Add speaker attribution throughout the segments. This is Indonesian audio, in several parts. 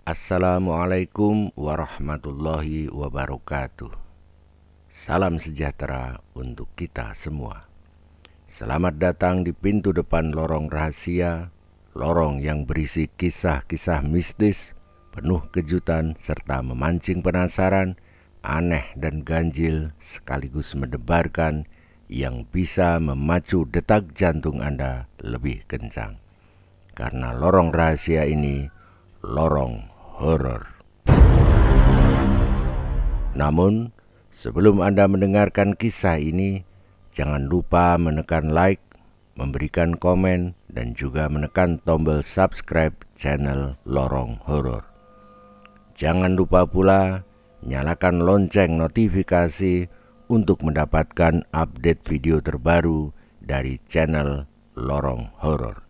Speaker 1: Assalamualaikum warahmatullahi wabarakatuh. Salam sejahtera untuk kita semua. Selamat datang di pintu depan lorong rahasia, lorong yang berisi kisah-kisah mistis, penuh kejutan serta memancing penasaran, aneh dan ganjil sekaligus mendebarkan yang bisa memacu detak jantung Anda lebih kencang. Karena lorong rahasia ini lorong horor. Namun, sebelum Anda mendengarkan kisah ini, jangan lupa menekan like, memberikan komen, dan juga menekan tombol subscribe channel Lorong Horor. Jangan lupa pula nyalakan lonceng notifikasi untuk mendapatkan update video terbaru dari channel Lorong Horor.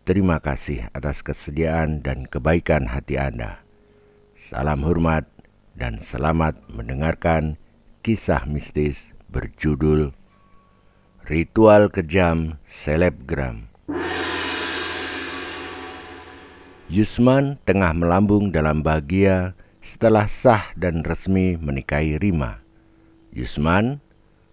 Speaker 1: Terima kasih atas kesediaan dan kebaikan hati Anda. Salam hormat dan selamat mendengarkan kisah mistis berjudul Ritual Kejam Selebgram. Yusman tengah melambung dalam bahagia setelah sah dan resmi menikahi Rima. Yusman,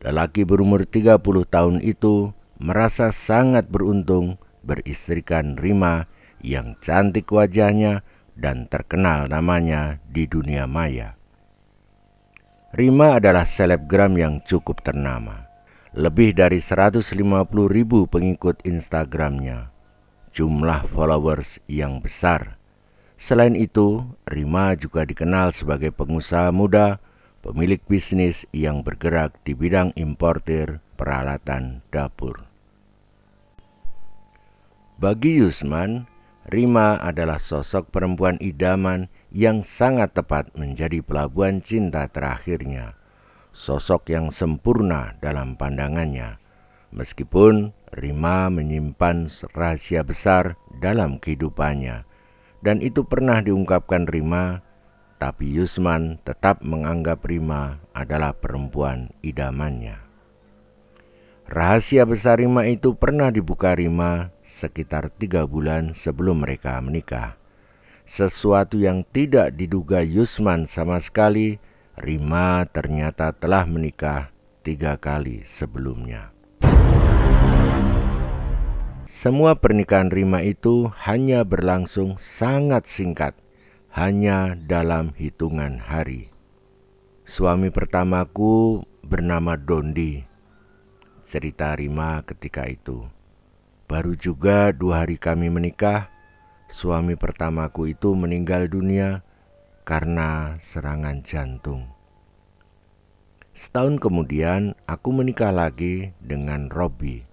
Speaker 1: lelaki berumur 30 tahun itu, merasa sangat beruntung beristrikan Rima yang cantik wajahnya dan terkenal namanya di dunia maya. Rima adalah selebgram yang cukup ternama. Lebih dari 150.000 pengikut Instagramnya. Jumlah followers yang besar. Selain itu, Rima juga dikenal sebagai pengusaha muda, pemilik bisnis yang bergerak di bidang importir peralatan dapur. Bagi Yusman, Rima adalah sosok perempuan idaman yang sangat tepat menjadi pelabuhan cinta terakhirnya. Sosok yang sempurna dalam pandangannya. Meskipun Rima menyimpan rahasia besar dalam kehidupannya, dan itu pernah diungkapkan Rima, tapi Yusman tetap menganggap Rima adalah perempuan idamannya. Rahasia besar Rima itu pernah dibuka Rima sekitar 3 bulan sebelum mereka menikah. Sesuatu yang tidak diduga Yusman sama sekali, Rima ternyata telah menikah 3 kali sebelumnya. Semua pernikahan Rima itu hanya berlangsung sangat singkat, hanya dalam hitungan hari. Suami pertamaku bernama Dondi. Cerita Rima ketika itu. Baru juga 2 hari kami menikah, suami pertamaku itu meninggal dunia karena serangan jantung. Setahun kemudian aku menikah lagi dengan Robby.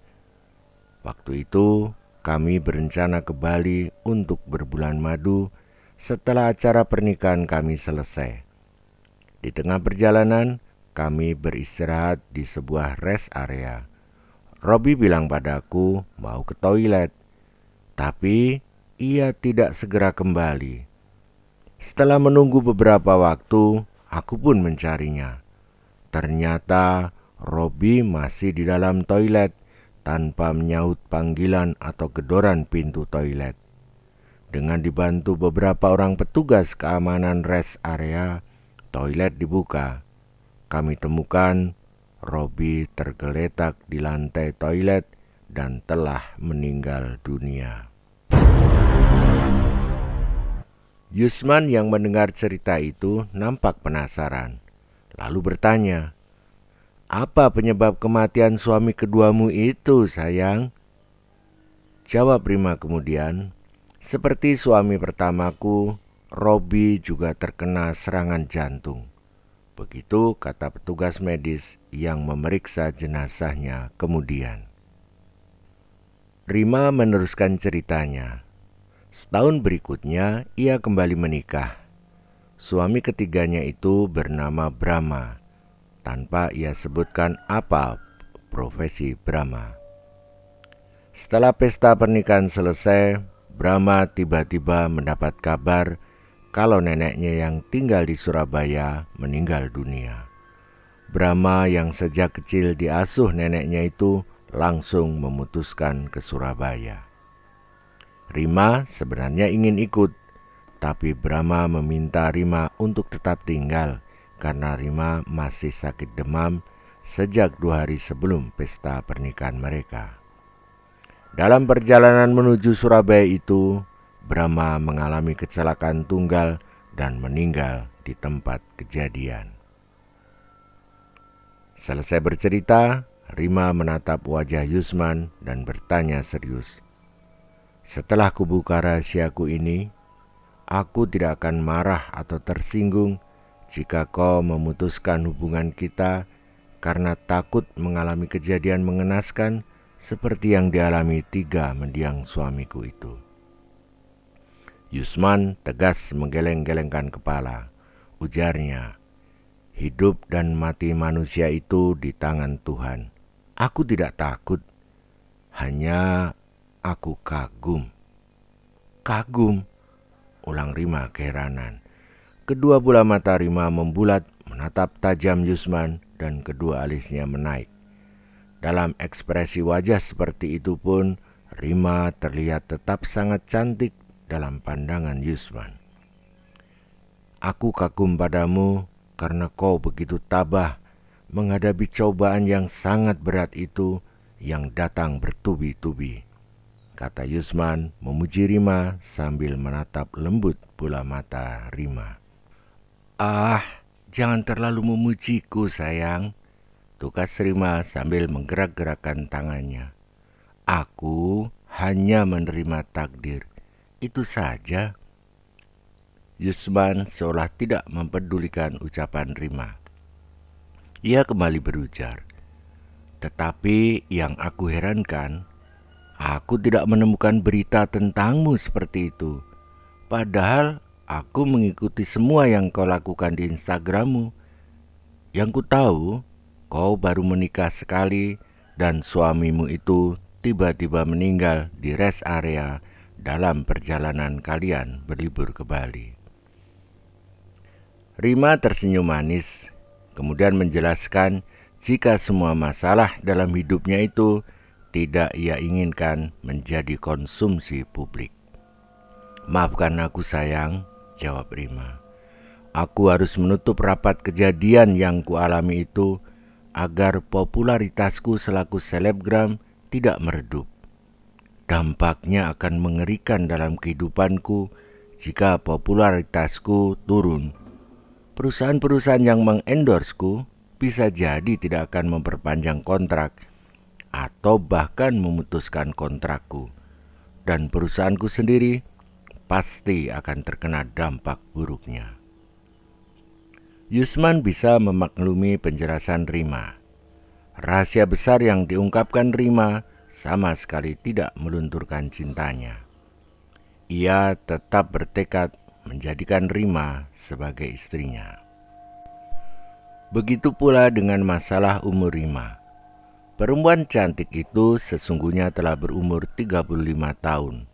Speaker 1: Waktu itu kami berencana ke Bali untuk berbulan madu setelah acara pernikahan kami selesai. Di tengah perjalanan, kami beristirahat di sebuah rest area. Robby bilang padaku mau ke toilet, tapi ia tidak segera kembali. Setelah menunggu beberapa waktu, aku pun mencarinya. Ternyata Robby masih di dalam toilet tanpa menyaut panggilan atau gedoran pintu toilet. Dengan dibantu beberapa orang petugas keamanan rest area, toilet dibuka. Kami temukan Robby tergeletak di lantai toilet dan telah meninggal dunia. Yusman yang mendengar cerita itu nampak penasaran, lalu bertanya, "Apa penyebab kematian suami keduamu itu, sayang?" Jawab Rima kemudian, "Seperti suami pertamaku, Robby juga terkena serangan jantung." Begitu kata petugas medis yang memeriksa jenazahnya kemudian. Rima meneruskan ceritanya. Setahun berikutnya ia kembali menikah. Suami ketiganya itu bernama Brahma, tanpa ia sebutkan apa profesi Brahma. Setelah pesta pernikahan selesai, Brahma tiba-tiba mendapat kabar kalau neneknya yang tinggal di Surabaya meninggal dunia. Brahma yang sejak kecil diasuh neneknya itu langsung memutuskan ke Surabaya. Rima sebenarnya ingin ikut, Tetapi Brahma meminta Rima untuk tetap tinggal karena Rima masih sakit demam sejak 2 hari sebelum pesta pernikahan mereka. Dalam perjalanan menuju Surabaya itu, Brahma mengalami kecelakaan tunggal dan meninggal di tempat kejadian. Selesai bercerita, Rima menatap wajah Yusman dan bertanya serius, "Setelah kubuka rahasiaku ini, aku tidak akan marah atau tersinggung jika kau memutuskan hubungan kita karena takut mengalami kejadian mengenaskan seperti yang dialami 3 mendiang suamiku itu." Yusman tegas menggeleng-gelengkan kepala. Ujarnya, "Hidup dan mati manusia itu di tangan Tuhan. Aku tidak takut, hanya aku kagum." "Kagum?" ulang Rima keheranan. Kedua bola mata Rima membulat menatap tajam Yusman dan kedua alisnya menaik. Dalam ekspresi wajah seperti itu pun, Rima terlihat tetap sangat cantik dalam pandangan Yusman. "Aku kagum padamu karena kau begitu tabah menghadapi cobaan yang sangat berat itu yang datang bertubi-tubi," kata Yusman memuji Rima sambil menatap lembut bola mata Rima. "Ah, jangan terlalu memujiku sayang," tukas Rima sambil menggerak-gerakkan tangannya. "Aku hanya menerima takdir, itu saja." Yusman seolah tidak mempedulikan ucapan Rima. Ia kembali berujar, "Tetapi yang aku herankan, aku tidak menemukan berita tentangmu seperti itu. Padahal aku mengikuti semua yang kau lakukan di Instagrammu. Yang ku tahu, kau baru menikah sekali dan suamimu itu tiba-tiba meninggal di rest area dalam perjalanan kalian berlibur ke Bali." Rima tersenyum manis, kemudian menjelaskan jika semua masalah dalam hidupnya itu tidak ia inginkan menjadi konsumsi publik. "Maafkan aku sayang," jawab Rima. "Aku harus menutup rapat kejadian yang kualami itu agar popularitasku selaku selebgram tidak meredup. Dampaknya akan mengerikan dalam kehidupanku jika popularitasku turun. Perusahaan-perusahaan yang mengendorseku bisa jadi tidak akan memperpanjang kontrak atau bahkan memutuskan kontrakku. Dan perusahaanku sendiri pasti akan terkena dampak buruknya." Yusman bisa memaklumi penjelasan Rima. Rahasia besar yang diungkapkan Rima sama sekali tidak melunturkan cintanya. Ia tetap bertekad menjadikan Rima sebagai istrinya. Begitu pula dengan masalah umur Rima. Perempuan cantik itu sesungguhnya telah berumur 35 tahun.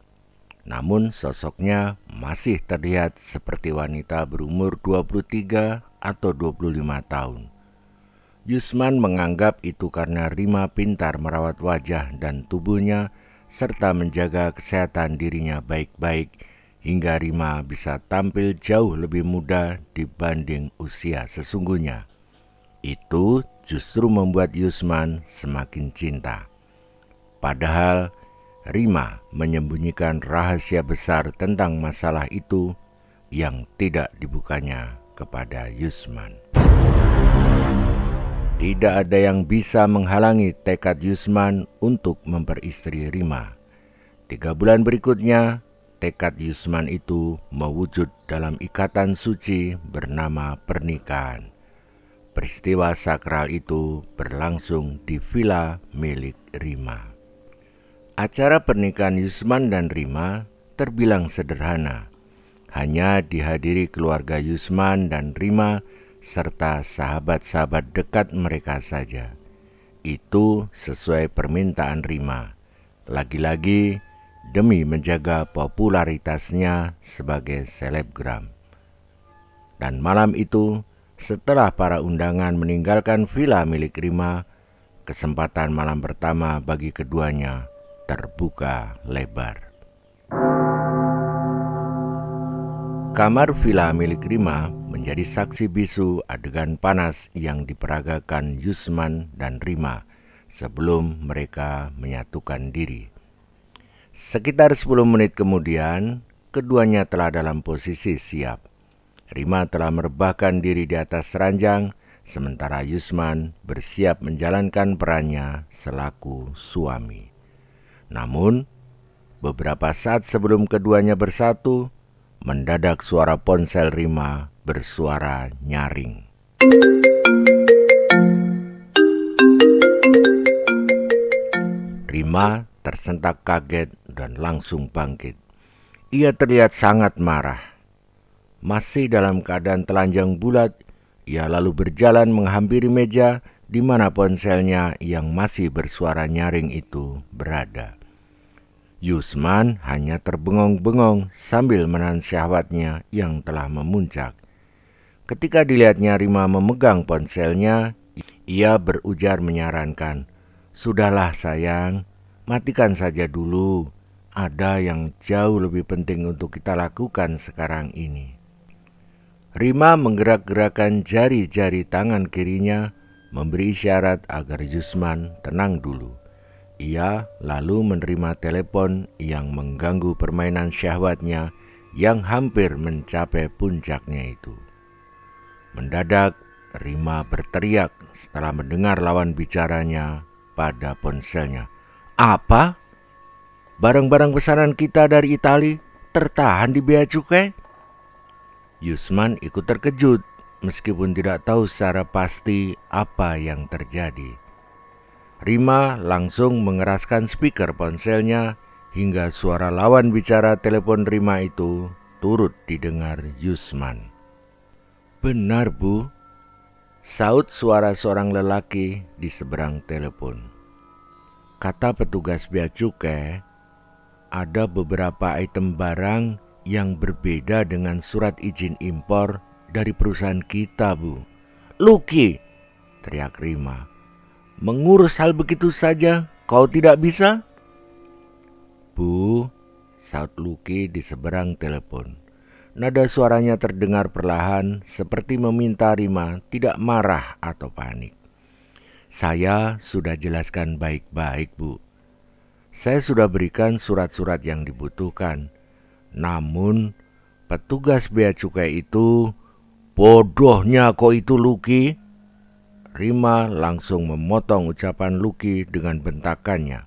Speaker 1: Namun sosoknya masih terlihat seperti wanita berumur 23 atau 25 tahun. Yusman menganggap itu karena Rima pintar merawat wajah dan tubuhnya serta menjaga kesehatan dirinya baik-baik hingga Rima bisa tampil jauh lebih muda dibanding usia sesungguhnya. Itu justru membuat Yusman semakin cinta. Padahal Rima menyembunyikan rahasia besar tentang masalah itu yang tidak dibukanya kepada Yusman. Tidak ada yang bisa menghalangi tekad Yusman untuk memperistri Rima. 3 bulan berikutnya, tekad Yusman itu mewujud dalam ikatan suci bernama pernikahan. Peristiwa sakral itu berlangsung di villa milik Rima. Acara pernikahan Yusman dan Rima terbilang sederhana. Hanya dihadiri keluarga Yusman dan Rima serta sahabat-sahabat dekat mereka saja. Itu sesuai permintaan Rima. Lagi-lagi demi menjaga popularitasnya sebagai selebgram. Dan malam itu, setelah para undangan meninggalkan villa milik Rima, kesempatan malam pertama bagi keduanya terbuka lebar. Kamar villa milik Rima menjadi saksi bisu adegan panas yang diperagakan Yusman dan Rima sebelum mereka menyatukan diri. Sekitar 10 menit kemudian, keduanya telah dalam posisi siap. Rima telah merebahkan diri di atas ranjang, sementara Yusman bersiap menjalankan perannya selaku suami. Namun, beberapa saat sebelum keduanya bersatu, mendadak suara ponsel Rima bersuara nyaring. Rima tersentak kaget dan langsung bangkit. Ia terlihat sangat marah. Masih dalam keadaan telanjang bulat, ia lalu berjalan menghampiri meja di mana ponselnya yang masih bersuara nyaring itu berada. Yusman hanya terbengong-bengong sambil menahan syahwatnya yang telah memuncak. Ketika dilihatnya Rima memegang ponselnya, ia berujar menyarankan, "Sudahlah sayang, matikan saja dulu. Ada yang jauh lebih penting untuk kita lakukan sekarang ini." Rima menggerak-gerakkan jari-jari tangan kirinya, memberi isyarat agar Yusman tenang dulu. Ia lalu menerima telepon yang mengganggu permainan syahwatnya yang hampir mencapai puncaknya itu. Mendadak Rima berteriak setelah mendengar lawan bicaranya pada ponselnya. "Apa? Barang-barang pesanan kita dari Itali tertahan di bea cukai?" Yusman ikut terkejut meskipun tidak tahu secara pasti apa yang terjadi. Rima langsung mengeraskan speaker ponselnya hingga suara lawan bicara telepon Rima itu turut didengar Yusman. "Benar, Bu," saut suara seorang lelaki di seberang telepon. Kata petugas bea cukai, ada beberapa item barang yang berbeda dengan surat izin impor dari perusahaan kita, Bu. "Lucky!" teriak Rima. "Mengurus hal begitu saja kau tidak bisa?" "Bu," saut Lucky di seberang telepon. Nada suaranya terdengar perlahan seperti meminta Rima tidak marah atau panik. "Saya sudah jelaskan baik-baik, Bu. Saya sudah berikan surat-surat yang dibutuhkan. Namun petugas bea cukai itu..." "Bodohnya kau itu, Lucky!" Rima langsung memotong ucapan Lucky dengan bentakannya.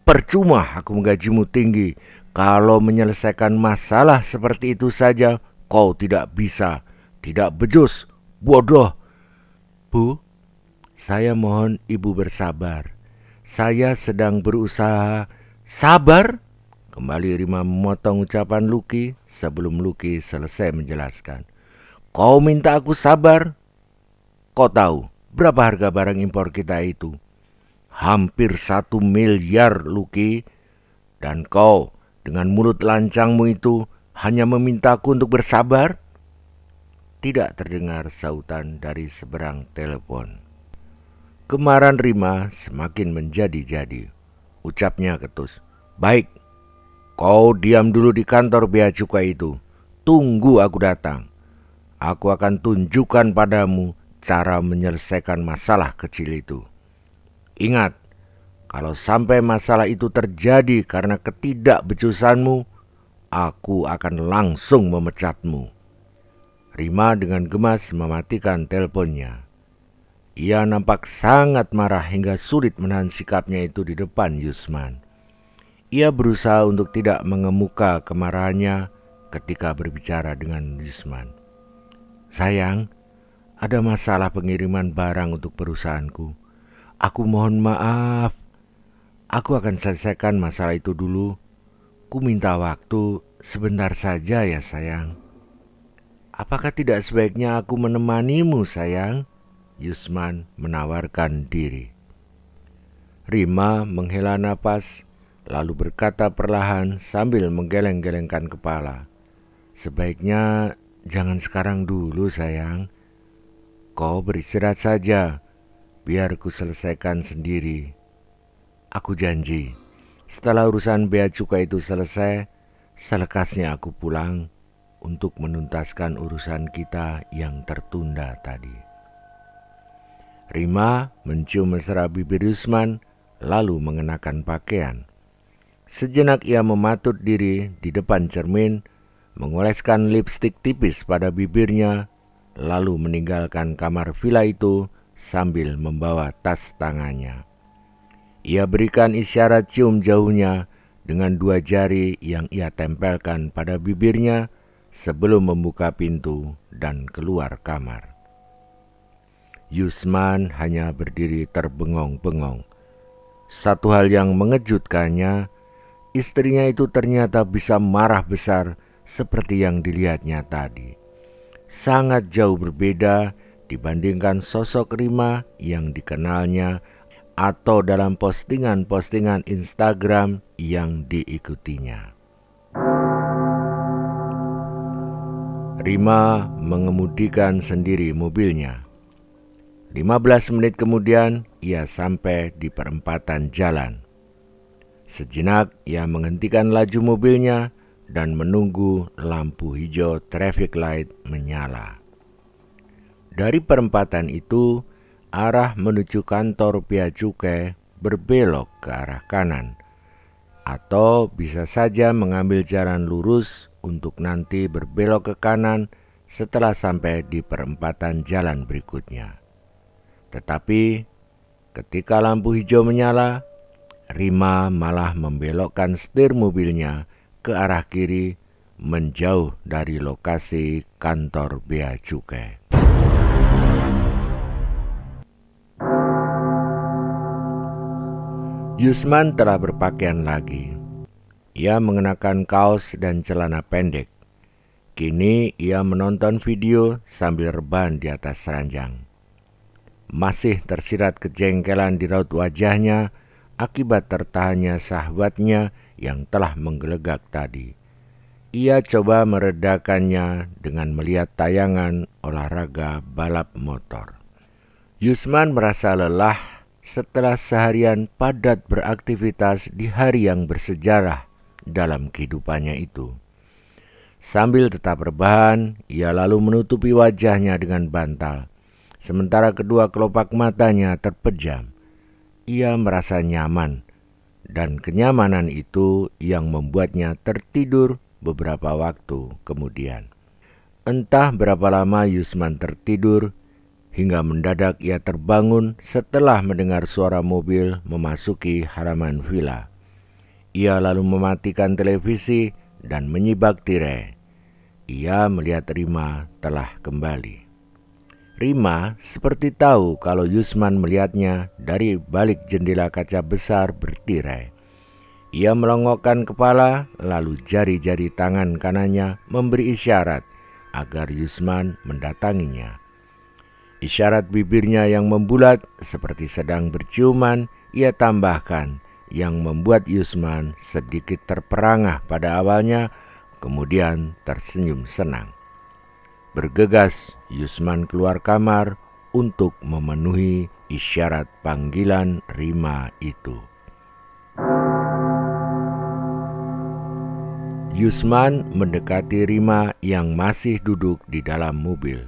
Speaker 1: "Percuma aku menggajimu tinggi. Kalau menyelesaikan masalah seperti itu saja kau tidak bisa. Tidak becus, bodoh." "Bu, saya mohon ibu bersabar. Saya sedang berusaha." "Sabar?" Kembali Rima memotong ucapan Lucky sebelum Lucky selesai menjelaskan. "Kau minta aku sabar? Kau tahu berapa harga barang impor kita itu? Hampir 1 miliar, Lucky. Dan kau dengan mulut lancangmu itu hanya memintaku untuk bersabar?" Tidak terdengar sautan dari seberang telepon. Kemarahan Rima semakin menjadi-jadi. Ucapnya ketus. "Baik, kau diam dulu di kantor bea cukai itu. Tunggu aku datang. Aku akan tunjukkan padamu cara menyelesaikan masalah kecil itu. Ingat, kalau sampai masalah itu terjadi karena ketidakbecusanmu, aku akan langsung memecatmu." Rima dengan gemas mematikan teleponnya. Ia nampak sangat marah hingga sulit menahan sikapnya itu di depan Yusman. Ia berusaha untuk tidak mengemuka kemarahannya ketika berbicara dengan Yusman. "Sayang, ada masalah pengiriman barang untuk perusahaanku. Aku mohon maaf. Aku akan selesaikan masalah itu dulu. Ku minta waktu sebentar saja ya sayang." "Apakah tidak sebaiknya aku menemanimu sayang?" Yusman menawarkan diri. Rima menghela napas lalu berkata perlahan sambil menggeleng-gelengkan kepala. "Sebaiknya jangan sekarang dulu sayang. Kau beristirahat saja, biar ku selesaikan sendiri. Aku janji, setelah urusan bea cukai itu selesai, selekasnya aku pulang. untuk menuntaskan urusan kita yang tertunda tadi. Rima mencium mesra bibir Yusman, lalu mengenakan pakaian. Sejenak ia mematut diri di depan cermin, mengoleskan lipstik tipis pada bibirnya, lalu meninggalkan kamar villa itu sambil membawa tas tangannya. Ia berikan isyarat cium jauhnya dengan 2 jari yang ia tempelkan pada bibirnya sebelum membuka pintu dan keluar kamar. Yusman hanya berdiri terbengong-bengong. Satu hal yang mengejutkannya, istrinya itu ternyata bisa marah besar seperti yang dilihatnya tadi. Sangat jauh berbeda dibandingkan sosok Rima yang dikenalnya atau dalam postingan-postingan Instagram yang diikutinya. Rima mengemudikan sendiri mobilnya. 15 menit kemudian ia sampai di perempatan jalan. Sejenak ia menghentikan laju mobilnya dan menunggu lampu hijau traffic light menyala. Dari perempatan itu, arah menuju kantor bea cukai berbelok ke arah kanan, atau bisa saja mengambil jalan lurus untuk nanti berbelok ke kanan setelah sampai di perempatan jalan berikutnya. Tetapi ketika lampu hijau menyala, Rima malah membelokkan setir mobilnya ke arah kiri, menjauh dari lokasi kantor bea cukai. Yusman telah berpakaian lagi. Ia mengenakan kaos dan celana pendek. Kini ia menonton video sambil rebahan di atas ranjang. Masih tersirat kejengkelan di raut wajahnya akibat tertahannya syahwatnya yang telah menggelegak tadi. Ia coba meredakannya dengan melihat tayangan olahraga balap motor. Yusman merasa lelah setelah seharian padat beraktivitas di hari yang bersejarah dalam kehidupannya itu. Sambil tetap rebahan, ia lalu menutupi wajahnya dengan bantal, sementara kedua kelopak matanya terpejam. Ia merasa nyaman, dan kenyamanan itu yang membuatnya tertidur beberapa waktu kemudian. Entah berapa lama Yusman tertidur, hingga mendadak ia terbangun setelah mendengar suara mobil memasuki halaman villa. Ia lalu mematikan televisi dan menyibak tirai. Ia melihat Rima telah kembali. Rima seperti tahu kalau Yusman melihatnya dari balik jendela kaca besar bertirai. Ia melongokkan kepala, lalu jari-jari tangan kanannya memberi isyarat agar Yusman mendatanginya. Isyarat bibirnya yang membulat seperti sedang berciuman ia tambahkan, yang membuat Yusman sedikit terperangah pada awalnya, kemudian tersenyum senang. Bergegas Yusman keluar kamar untuk memenuhi isyarat panggilan Rima itu. Yusman mendekati Rima yang masih duduk di dalam mobil.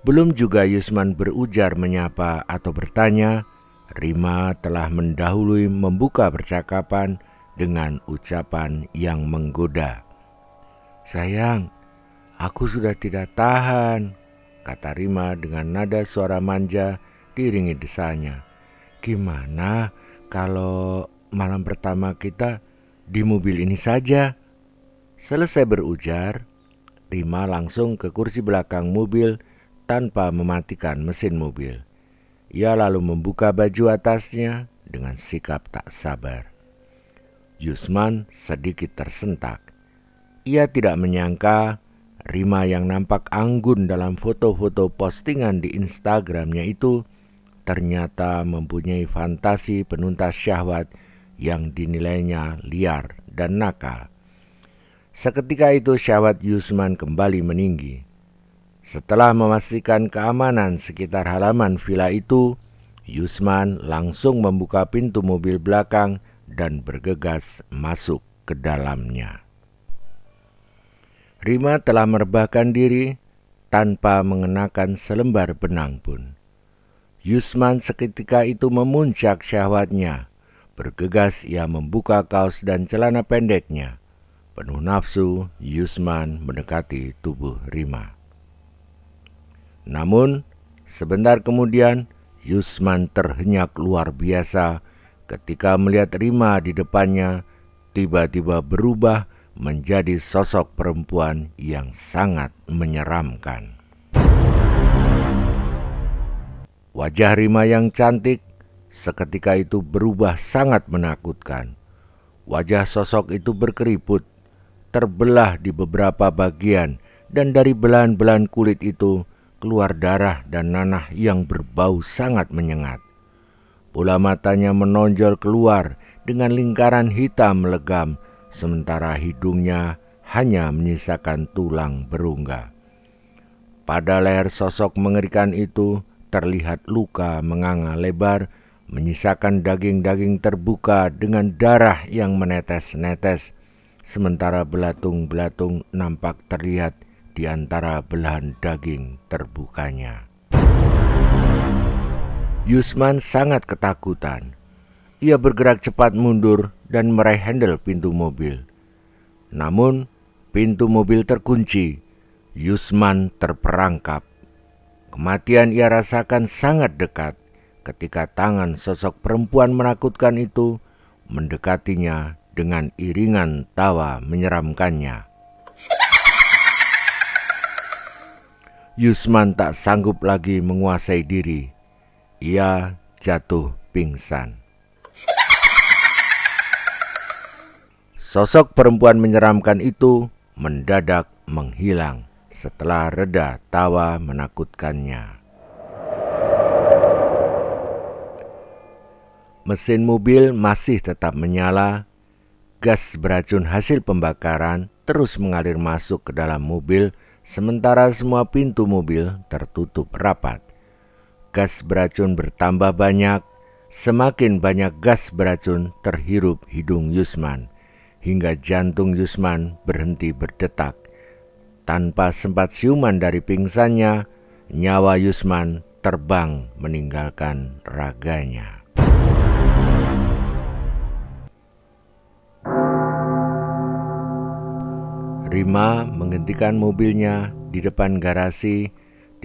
Speaker 1: Belum juga Yusman berujar menyapa atau bertanya, Rima telah mendahului membuka percakapan dengan ucapan yang menggoda. "Sayang, aku sudah tidak tahan," kata Rima dengan nada suara manja diiringi desanya. "Gimana kalau malam pertama kita di mobil ini saja?" Selesai berujar, Rima langsung ke kursi belakang mobil tanpa mematikan mesin mobil. Ia lalu membuka baju atasnya dengan sikap tak sabar. Yusman sedikit tersentak. Ia tidak menyangka Rima yang nampak anggun dalam foto-foto postingan di Instagramnya itu ternyata mempunyai fantasi penuntas syahwat yang dinilainya liar dan nakal. Seketika itu syahwat Yusman kembali meninggi. Setelah memastikan keamanan sekitar halaman villa itu, Yusman langsung membuka pintu mobil belakang dan bergegas masuk ke dalamnya. Rima telah merebahkan diri tanpa mengenakan selembar benang pun. Yusman seketika itu memuncak syahwatnya. Bergegas ia membuka kaos dan celana pendeknya. Penuh nafsu, Yusman mendekati tubuh Rima. Namun, sebentar kemudian, Yusman terhenyak luar biasa ketika melihat Rima di depannya tiba-tiba berubah menjadi sosok perempuan yang sangat menyeramkan. Wajah Rima yang cantik seketika itu berubah sangat menakutkan. Wajah sosok itu berkeriput, terbelah di beberapa bagian, dan dari belahan-belahan kulit itu keluar darah dan nanah yang berbau sangat menyengat. Bola matanya menonjol keluar dengan lingkaran hitam legam, sementara hidungnya hanya menyisakan tulang berungga. Pada leher sosok mengerikan itu terlihat luka menganga lebar, menyisakan daging-daging terbuka dengan darah yang menetes-netes, sementara belatung-belatung nampak terlihat di antara belahan daging terbukanya. Yusman sangat ketakutan. Ia bergerak cepat mundur dan meraih handle pintu mobil. Namun, pintu mobil terkunci. Yusman terperangkap. Kematian ia rasakan sangat dekat ketika tangan sosok perempuan menakutkan itu mendekatinya dengan iringan tawa menyeramkannya. Yusman tak sanggup lagi menguasai diri. Ia jatuh pingsan. Sosok perempuan menyeramkan itu mendadak menghilang setelah reda tawa menakutkannya. Mesin mobil masih tetap menyala. Gas beracun hasil pembakaran terus mengalir masuk ke dalam mobil, sementara semua pintu mobil tertutup rapat. Gas beracun bertambah banyak. Semakin banyak gas beracun terhirup hidung Yusman, hingga jantung Yusman berhenti berdetak. Tanpa sempat siuman dari pingsannya, nyawa Yusman terbang meninggalkan raganya. Rima menghentikan mobilnya di depan garasi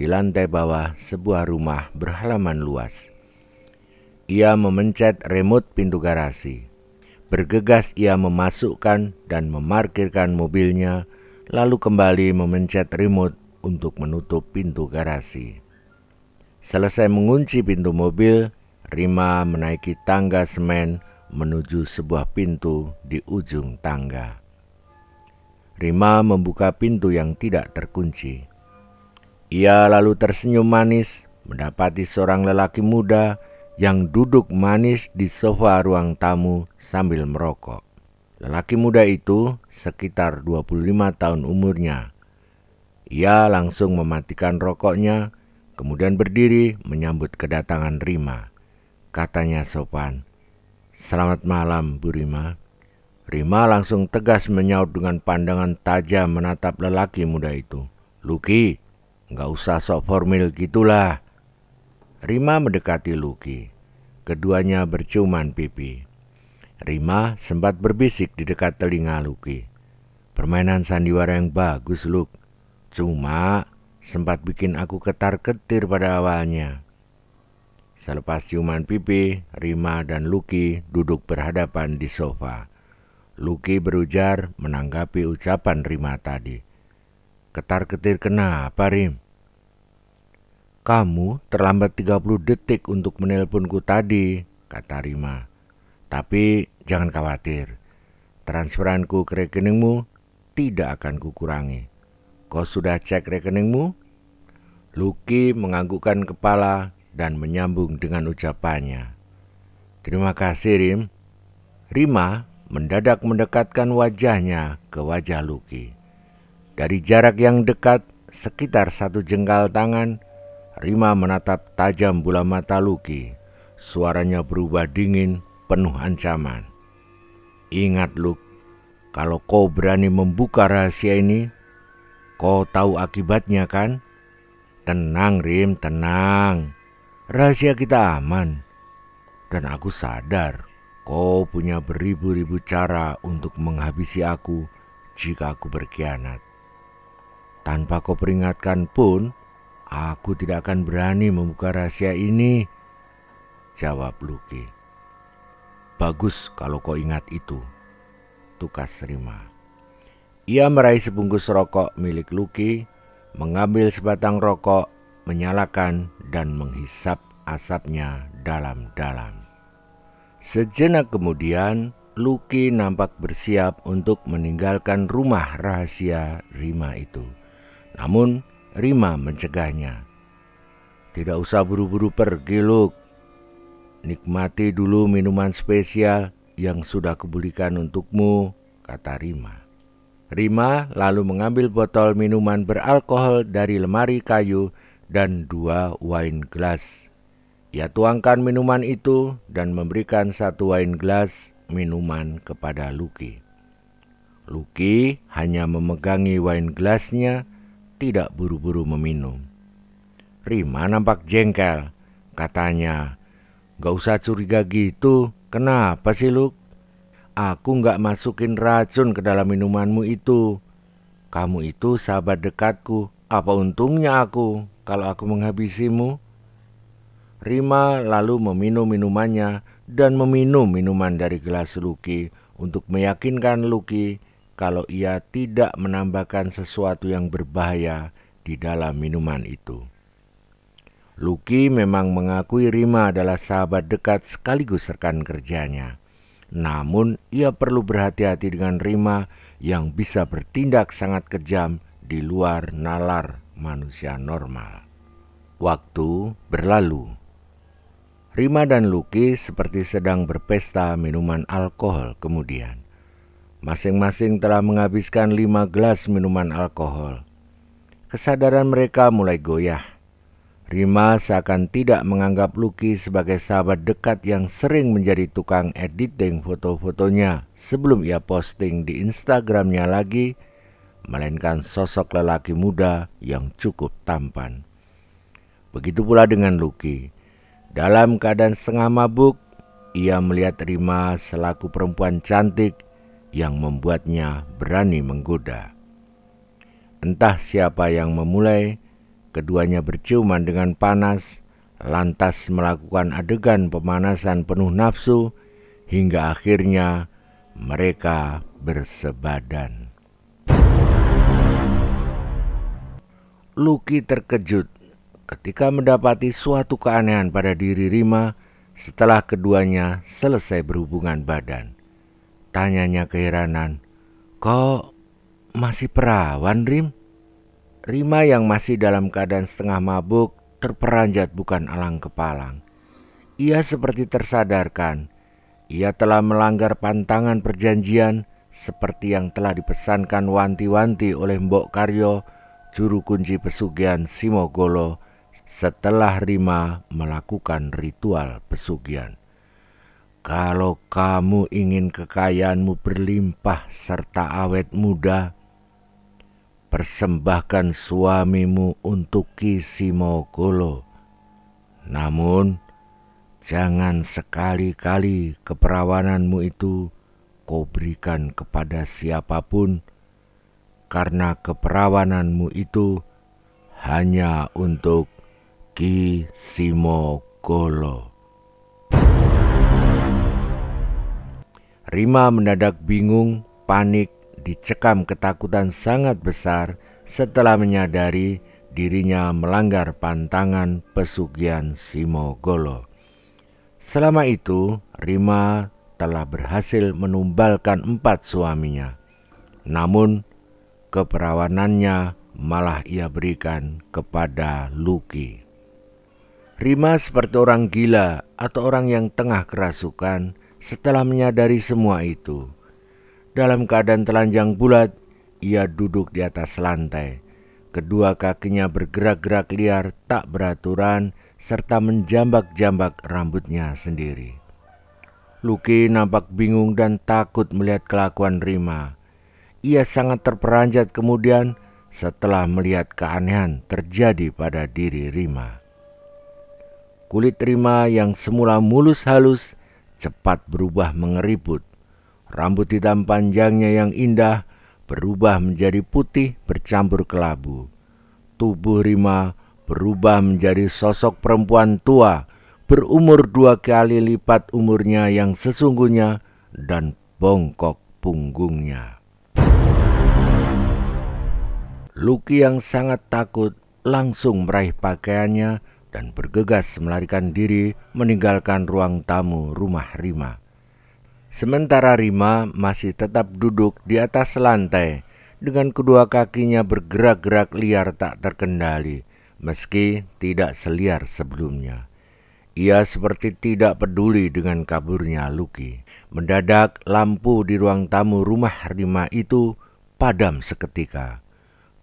Speaker 1: di lantai bawah sebuah rumah berhalaman luas. Ia memencet remote pintu garasi. Bergegas ia memasukkan dan memarkirkan mobilnya, lalu kembali memencet remote untuk menutup pintu garasi. Selesai mengunci pintu mobil, Rima menaiki tangga semen menuju sebuah pintu di ujung tangga. Rima membuka pintu yang tidak terkunci. Ia lalu tersenyum manis mendapati seorang lelaki muda yang duduk manis di sofa ruang tamu sambil merokok. Lelaki muda itu sekitar 25 tahun umurnya. Ia langsung mematikan rokoknya, kemudian berdiri menyambut kedatangan Rima. Katanya sopan, "Selamat malam, Bu Rima." Rima langsung tegas menyaut dengan pandangan tajam menatap lelaki muda itu. "Luki, nggak usah sok formal gitulah." Rima mendekati Luki. Keduanya berciuman pipi. Rima sempat berbisik di dekat telinga Luki, "Permainan sandiwara yang bagus, Luk. Cuma sempat bikin aku ketar-ketir pada awalnya." Selepas ciuman pipi, Rima dan Luki duduk berhadapan di sofa. Luki berujar menanggapi ucapan Rima tadi. "Ketar-ketir kenapa, Rim?" "Kamu terlambat 30 detik untuk menelponku tadi," kata Rima. "Tapi jangan khawatir, transferanku ke rekeningmu tidak akan kukurangi. Kau sudah cek rekeningmu?" Luki menganggukkan kepala dan menyambung dengan ucapannya. "Terima kasih, Rim." Rima mendadak mendekatkan wajahnya ke wajah Luki. Dari jarak yang dekat, sekitar 1 jengkal tangan, Rima menatap tajam bola mata Luki. Suaranya berubah dingin, penuh ancaman. "Ingat, Luk, kalau kau berani membuka rahasia ini, Kau tahu akibatnya kan? Tenang Rim, tenang. Rahasia kita aman. Dan aku sadar kau punya beribu-ribu cara untuk menghabisi aku jika aku berkhianat. Tanpa kau peringatkan pun, aku tidak akan berani membuka rahasia ini, jawab Lucky. Bagus kalau kau ingat itu, tukas Rima. Ia meraih sebungkus rokok milik Lucky, mengambil sebatang rokok, menyalakan dan menghisap asapnya dalam-dalam. Sejenak kemudian, Lucky nampak bersiap untuk meninggalkan rumah rahasia Rima itu. Namun, Rima mencegahnya. Tidak usah buru-buru pergi, Luke. Nikmati dulu minuman spesial yang sudah kubelikan untukmu, kata Rima. Rima lalu mengambil botol minuman beralkohol dari lemari kayu dan 2 wine glass. Ia tuangkan minuman itu dan memberikan 1 wine glass minuman kepada Lucky. Lucky hanya memegangi wine glassnya, tidak buru-buru meminum. Rima nampak jengkel. Katanya, "Gak usah curiga gitu. Kenapa sih, Luke? Aku gak masukin racun ke dalam minumanmu itu. Kamu itu sahabat dekatku. Apa untungnya aku kalau aku menghabisimu?" Rima lalu meminum minumannya dan meminum minuman dari gelas Lucky untuk meyakinkan Lucky kalau ia tidak menambahkan sesuatu yang berbahaya di dalam minuman itu. Lucky memang mengakui Rima adalah sahabat dekat sekaligus rekan kerjanya. Namun ia perlu berhati-hati dengan Rima yang bisa bertindak sangat kejam di luar nalar manusia normal. Waktu berlalu. Rima dan Lucky seperti sedang berpesta minuman alkohol kemudian. Masing-masing telah menghabiskan 5 gelas minuman alkohol. Kesadaran mereka mulai goyah. Rima seakan tidak menganggap Lucky sebagai sahabat dekat yang sering menjadi tukang editing foto-fotonya sebelum ia posting di Instagramnya lagi, melainkan sosok lelaki muda yang cukup tampan. Begitu pula dengan Lucky. Dalam keadaan setengah mabuk, ia melihat Rima selaku perempuan cantik yang membuatnya berani menggoda. Entah siapa yang memulai, keduanya berciuman dengan panas, lantas melakukan adegan pemanasan penuh nafsu, hingga akhirnya mereka bersebadan. Lucky terkejut ketika mendapati suatu keanehan pada diri Rima setelah keduanya selesai berhubungan badan. Tanyanya keheranan, "Kok masih perawan, Rim?" Rima yang masih dalam keadaan setengah mabuk terperanjat bukan alang kepalang. Ia seperti tersadarkan. Ia telah melanggar pantangan perjanjian seperti yang telah dipesankan wanti-wanti oleh Mbok Karyo, juru kunci pesugihan Simogolo, setelah Rima melakukan ritual pesugihan. "Kalau kamu ingin kekayaanmu berlimpah serta awet muda, persembahkan suamimu untuk Ki Simogolo. Namun, jangan sekali-kali keperawananmu itu kau berikan kepada siapapun, karena keperawananmu itu hanya untuk Ki Simogolo." Rima mendadak bingung, panik, dicekam ketakutan sangat besar setelah menyadari dirinya melanggar pantangan pesugihan Simogolo. Selama itu, Rima telah berhasil menumbalkan 4 suaminya. Namun, keperawanannya malah ia berikan kepada Lucky. Rima seperti orang gila atau orang yang tengah kerasukan setelah menyadari semua itu. Dalam keadaan telanjang bulat, ia duduk di atas lantai. Kedua kakinya bergerak-gerak liar tak beraturan serta menjambak-jambak rambutnya sendiri. Lucky nampak bingung dan takut melihat kelakuan Rima. Ia sangat terperanjat kemudian setelah melihat keanehan terjadi pada diri Rima. Kulit Rima yang semula mulus halus cepat berubah mengeriput. Rambut hitam panjangnya yang indah berubah menjadi putih bercampur kelabu. Tubuh Rima berubah menjadi sosok perempuan tua berumur 2 kali lipat umurnya yang sesungguhnya dan bongkok punggungnya. Luki yang sangat takut langsung meraih pakaiannya dan bergegas melarikan diri meninggalkan ruang tamu rumah Rima. Sementara Rima masih tetap duduk di atas lantai dengan kedua kakinya bergerak-gerak liar tak terkendali, meski tidak seliar sebelumnya. Ia seperti tidak peduli dengan kaburnya Luki. Mendadak lampu di ruang tamu rumah Rima itu padam seketika.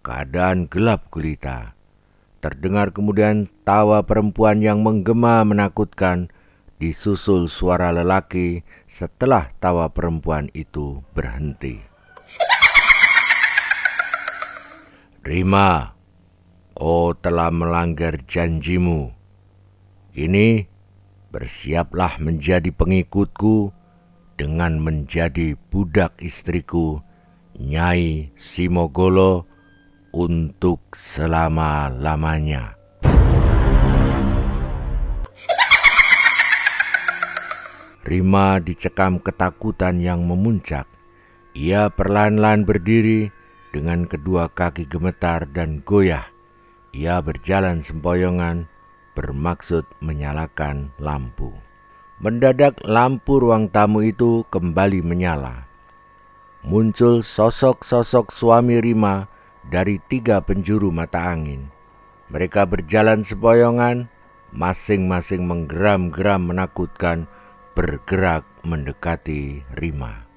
Speaker 1: Keadaan gelap gulita. Terdengar kemudian tawa perempuan yang menggema menakutkan, disusul suara lelaki setelah tawa perempuan itu berhenti. Rima, kau telah melanggar janjimu. Kini bersiaplah menjadi pengikutku dengan menjadi budak istriku, Nyai Simogolo, untuk selama-lamanya. Rima dicekam ketakutan yang memuncak. Ia perlahan-lahan berdiri dengan kedua kaki gemetar dan goyah. Ia berjalan sempoyongan bermaksud menyalakan lampu. Mendadak lampu ruang tamu itu kembali menyala. Muncul sosok-sosok suami Rima dari 3 penjuru mata angin. Mereka berjalan sempoyongan, masing-masing menggeram-geram menakutkan, bergerak mendekati Rima.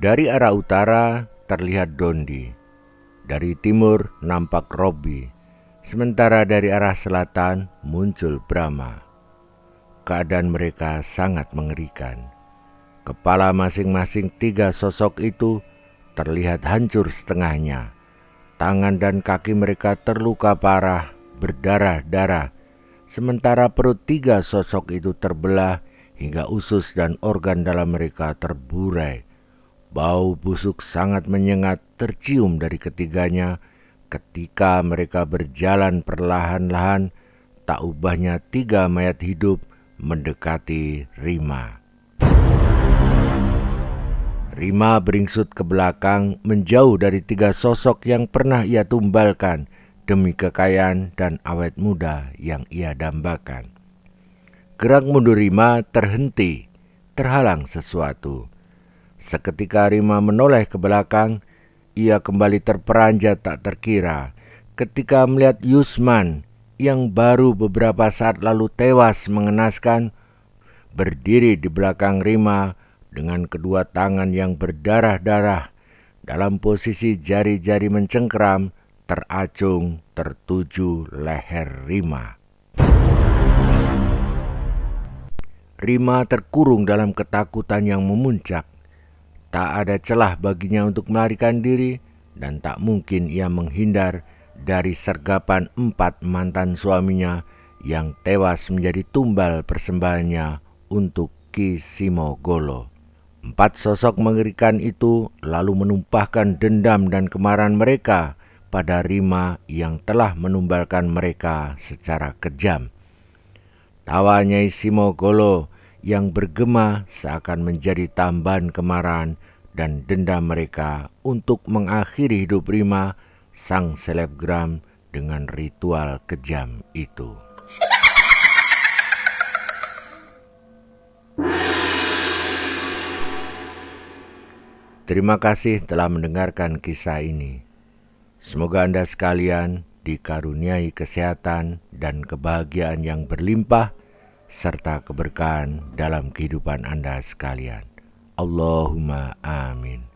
Speaker 1: Dari arah utara terlihat Dondi. Dari timur nampak Robby. Sementara dari arah selatan muncul Brahma. Keadaan mereka sangat mengerikan. Kepala masing-masing 3 sosok itu terlihat hancur setengahnya. Tangan dan kaki mereka terluka parah, berdarah-darah. Sementara perut 3 sosok itu terbelah hingga usus dan organ dalam mereka terburai. Bau busuk sangat menyengat tercium dari ketiganya ketika mereka berjalan perlahan-lahan, tak ubahnya 3 mayat hidup mendekati Rima. Rima beringsut ke belakang menjauh dari 3 sosok yang pernah ia tumbalkan demi kekayaan dan awet muda yang ia dambakan. Gerak mundur Rima terhenti, terhalang sesuatu. Seketika Rima menoleh ke belakang, ia kembali terperanjat tak terkira ketika melihat Yusman yang baru beberapa saat lalu tewas mengenaskan berdiri di belakang Rima dengan kedua tangan yang berdarah-darah dalam posisi jari-jari mencengkeram teracung tertuju leher Rima. Rima terkurung dalam ketakutan yang memuncak. Tak ada celah baginya untuk melarikan diri dan tak mungkin ia menghindar dari sergapan 4 mantan suaminya yang tewas menjadi tumbal persembahannya untuk Ki Simogolo. 4 sosok mengerikan itu lalu menumpahkan dendam dan kemarahan mereka pada Rima yang telah menumbalkan mereka secara kejam. Tawa Nyai Simogolo yang bergema seakan menjadi tambahan kemarahan dan dendam mereka untuk mengakhiri hidup Rima, sang selebgram, dengan ritual kejam itu. Terima kasih telah mendengarkan kisah ini. Semoga Anda sekalian dikaruniai kesehatan dan kebahagiaan yang berlimpah serta keberkahan dalam kehidupan Anda sekalian. Allahumma amin.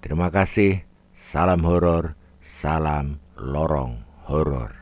Speaker 1: Terima kasih. Salam horor, salam lorong horor.